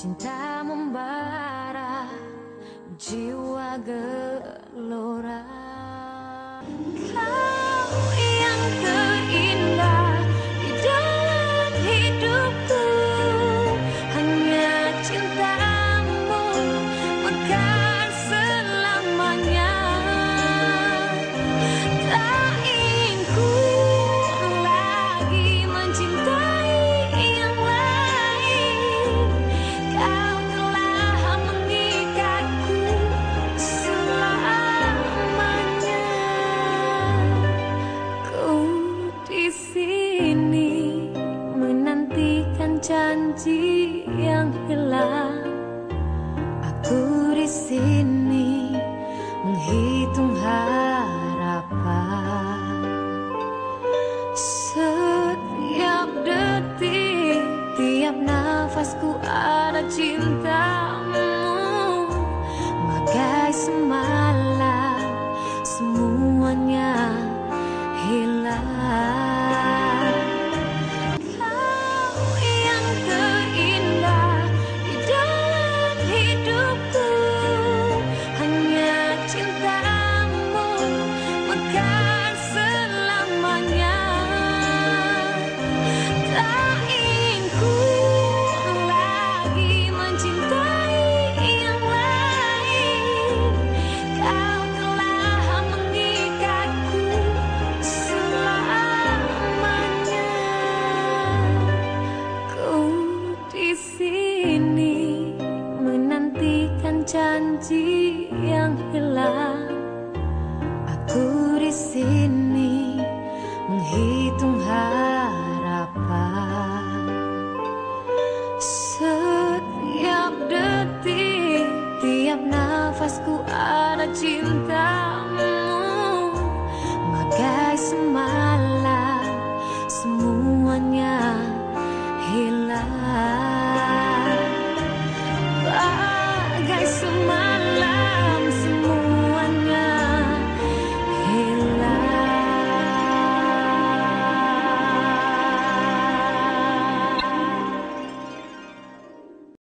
Cinta membara, jiwa gelora. Kau yang terindah di dalam hidupku, hanya cintamu mekar selamanya. Tak ingin ku lagi mencintai yang lain. Kau telah mengikatku selamanya. Ku di sini menantikan janji yang hilang. Aku di sini menghitung harapan. Setiap detik, tiap nafasku ada cintamu. Bagai semalam semuanya hilang. Kau yang terindah di dalam hidupku, hanya cintamu mekar selamanya. Tak ingin ku lagi mencintai yang lain. Kau telah mengikatku selamanya. Ku di sini menantikan janji yang hilang. Aku di sini menghitung harapan. Setiap detik, tiap nafasku ada cintamu. Bagai semalam semuanya hilang. Bagai semalam